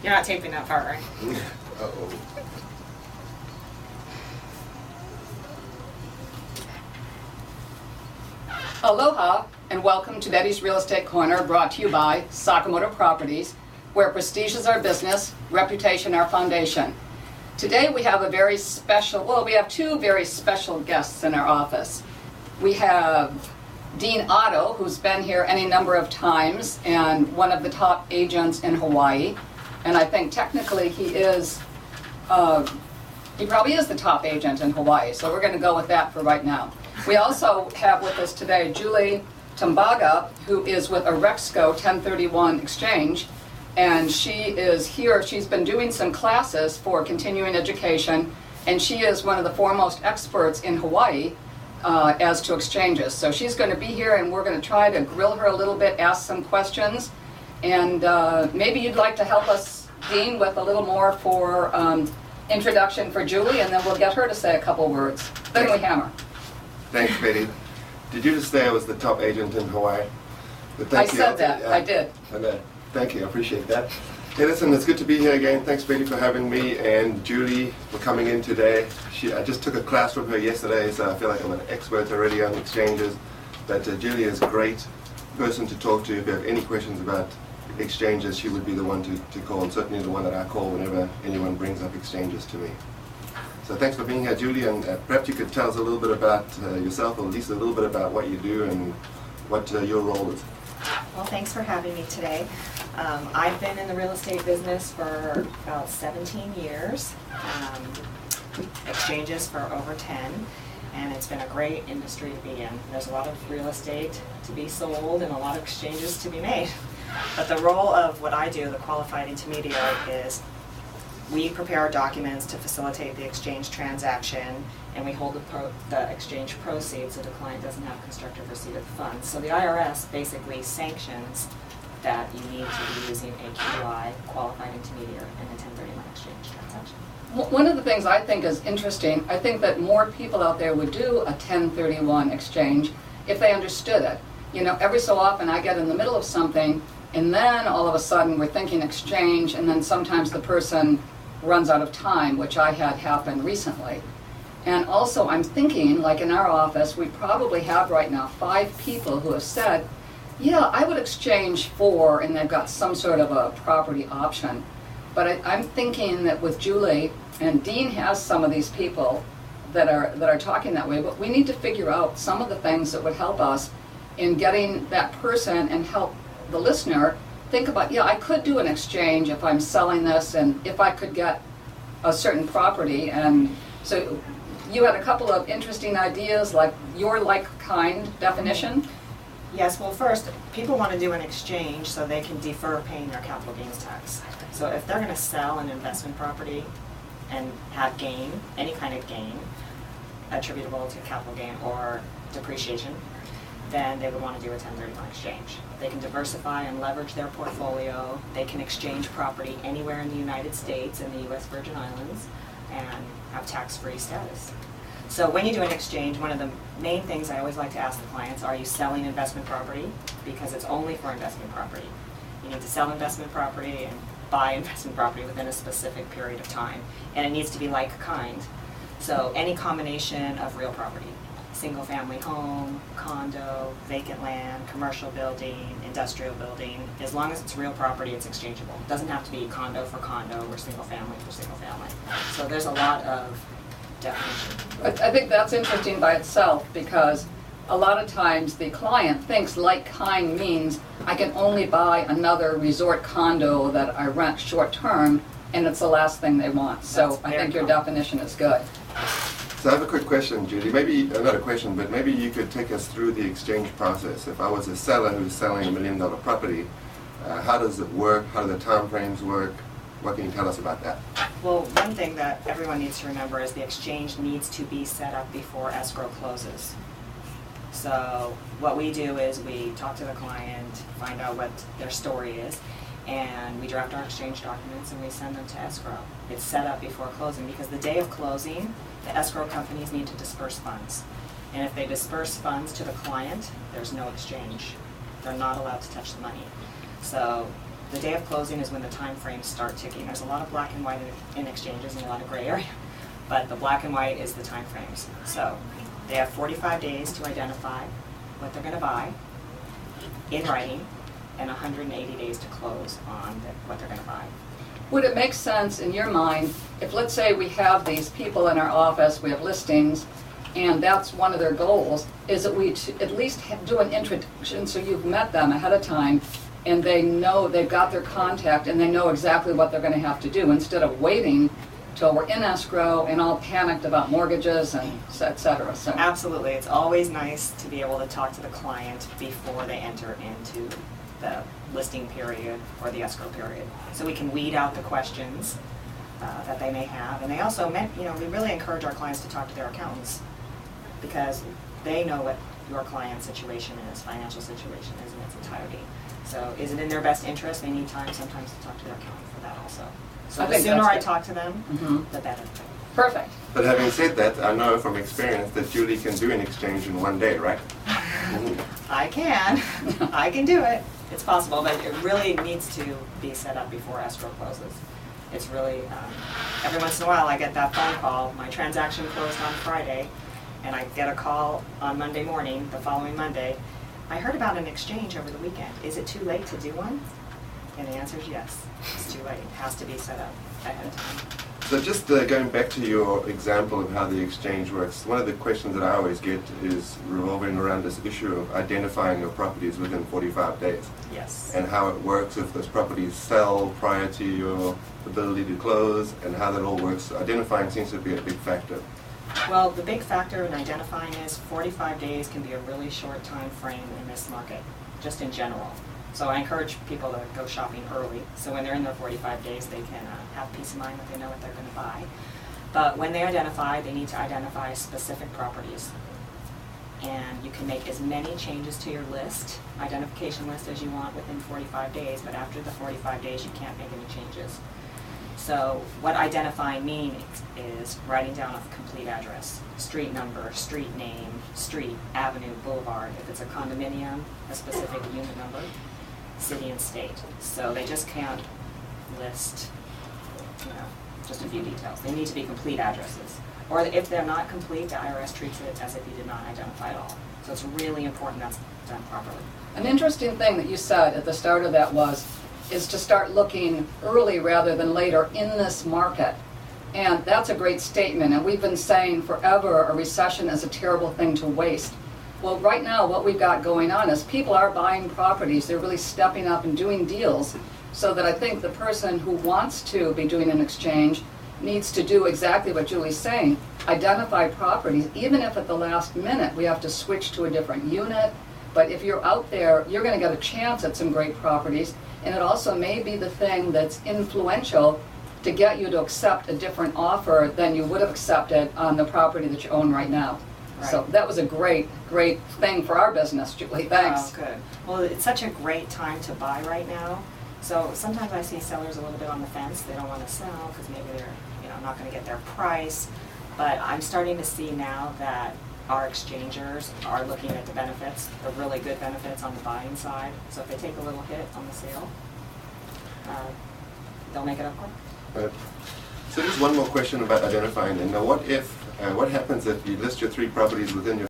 You're not taping that part, right? Uh-oh. Aloha and welcome to Betty's Real Estate Corner, brought to you by Sakamoto Properties, where prestige is our business, reputation our foundation. Today we have we have two very special guests in our office. We have Dean Otto, who's been here any number of times and one of the top agents in Hawaii. And I think technically he probably is the top agent in Hawaii, so we're going to go with that for right now. We also have with us today Julie Tambaga, who is with Orexco 1031 Exchange, and she is here. She's been doing some classes for continuing education, and she is one of the foremost experts in Hawaii as to exchanges. So she's going to be here, and we're going to try to grill her a little bit, ask some questions, and maybe you'd like to help us, Dean, with a little more for introduction for Julie, and then we'll get her to say a couple words. Then we hammer. Thanks, Betty. Did you just say I was the top agent in Hawaii? I said that. I did. Thank you. I appreciate that. Hey, listen, it's good to be here again. Thanks, Betty, for having me, and Julie for coming in today. I just took a class from her yesterday, so I feel like I'm an expert already on exchanges. But Julie is a great person to talk to. If you have any questions about exchanges, she would be the one to call, and certainly the one that I call whenever anyone brings up exchanges to me. So thanks for being here, Julie, and perhaps you could tell us a little bit about yourself, or at least a little bit about what you do and what your role is. Well, thanks for having me today. I've been in the real estate business for about 17 years, exchanges for over 10, and it's been a great industry to be in. There's a lot of real estate to be sold and a lot of exchanges to be made. But the role of what I do, the qualified intermediary, is we prepare documents to facilitate the exchange transaction, and we hold the exchange proceeds so the client doesn't have constructive receipt of the funds. So the IRS basically sanctions that you need to be using a KAOI, qualified intermediary, in a 1031 exchange transaction. One of the things I think is interesting, I think that more people out there would do a 1031 exchange if they understood it. You know, every so often I get in the middle of something, and then all of a sudden we're thinking exchange, and then sometimes the person runs out of time, which I had happen recently. And also I'm thinking, like in our office, we probably have right now 5 people who have said, yeah, I would exchange for, and they've got some sort of a property option. But I'm thinking that with Julie, and Dean has some of these people that are talking that way, but we need to figure out some of the things that would help us in getting that person and help the listener think about, yeah, I could do an exchange if I'm selling this, and if I could get a certain property. And so you had a couple of interesting ideas, like your like-kind definition. Yes, well, first, people want to do an exchange so they can defer paying their capital gains tax. So if they're going to sell an investment property and have gain, any kind of gain, attributable to capital gain or depreciation, then they would want to do a 1031 exchange. They can diversify and leverage their portfolio. They can exchange property anywhere in the United States and the U.S. Virgin Islands and have tax-free status. So when you do an exchange, one of the main things I always like to ask the clients, are you selling investment property? Because it's only for investment property. You need to sell investment property and buy investment property within a specific period of time. And it needs to be like kind. So any combination of real property. Single family home, condo, vacant land, commercial building, industrial building. As long as it's real property, it's exchangeable. It doesn't have to be condo for condo or single family for single family. So there's a lot of definition. I think that's interesting by itself, because a lot of times the client thinks like kind means I can only buy another resort condo that I rent short term, and it's the last thing they want. So I think your definition is good. So I have a quick question, Judy. Maybe, not a question, but maybe you could take us through the exchange process. If I was a seller who's selling $1 million property, how does it work? How do the time frames work? What can you tell us about that? Well, one thing that everyone needs to remember is the exchange needs to be set up before escrow closes. So what we do is we talk to the client, find out what their story is, and we draft our exchange documents and we send them to escrow. It's set up before closing because the day of closing, the escrow companies need to disperse funds. And if they disperse funds to the client, there's no exchange. They're not allowed to touch the money. So the day of closing is when the time frames start ticking. There's a lot of black and white in exchanges and a lot of gray area, but the black and white is the time frames. So they have 45 days to identify what they're going to buy in writing, and 180 days to close on what they're going to buy. Would it make sense in your mind, if let's say we have these people in our office, we have listings, and that's one of their goals, is that we at least do an introduction so you've met them ahead of time and they know they've got their contact and they know exactly what they're going to have to do, instead of waiting till we're in escrow and all panicked about mortgages and et cetera. So absolutely, it's always nice to be able to talk to the client before they enter into the listing period or the escrow period, so we can weed out the questions that they may have. And they also we really encourage our clients to talk to their accountants, because they know what your client's situation is, financial situation is in its entirety. So is it in their best interest? They need time sometimes to talk to their accountant for that also. So the sooner I talk to them, the better. Perfect. But having said that, I know from experience that Julie can do an exchange in one day, right? I can do it. It's possible, but it really needs to be set up before escrow closes. It's really, every once in a while I get that phone call, my transaction closed on Friday, and I get a call on Monday morning, the following Monday, I heard about an exchange over the weekend. Is it too late to do one? And the answer is yes, it's too late. It has to be set up ahead of time. So just going back to your example of how the exchange works, one of the questions that I always get is revolving around this issue of identifying your properties within 45 days. Yes. And how it works if those properties sell prior to your ability to close, and how that all works. Identifying seems to be a big factor. Well, the big factor in identifying is 45 days can be a really short time frame in this market, just in general. So I encourage people to go shopping early, so when they're in their 45 days, they can have peace of mind that they know what they're going to buy. But when they identify, they need to identify specific properties. And you can make as many changes to your list, identification list, as you want within 45 days, but after the 45 days, you can't make any changes. So what identifying means is writing down a complete address, street number, street name, street, avenue, boulevard. If it's a condominium, a specific unit number, city and state. So they just can't list, just a few details. They need to be complete addresses. Or if they're not complete, the IRS treats it as if you did not identify at all. So it's really important that's done properly. An interesting thing that you said at the start of that is to start looking early rather than later in this market. And that's a great statement. And we've been saying forever a recession is a terrible thing to waste. Well, right now what we've got going on is people are buying properties. They're really stepping up and doing deals, so that I think the person who wants to be doing an exchange needs to do exactly what Julie's saying. Identify properties, even if at the last minute we have to switch to a different unit. But if you're out there, you're going to get a chance at some great properties. And it also may be the thing that's influential to get you to accept a different offer than you would have accepted on the property that you own right now. Right. So that was a great thing for our business, Julie. Thanks. Oh, good. Well, it's such a great time to buy right now. So sometimes I see sellers a little bit on the fence. They don't want to sell because maybe they're not going to get their price. But I'm starting to see now that our exchangers are looking at the benefits, the really good benefits on the buying side. So if they take a little hit on the sale, they'll make it up quick. Right. So just one more question about identifying. And now, what happens if you list your 3 properties within your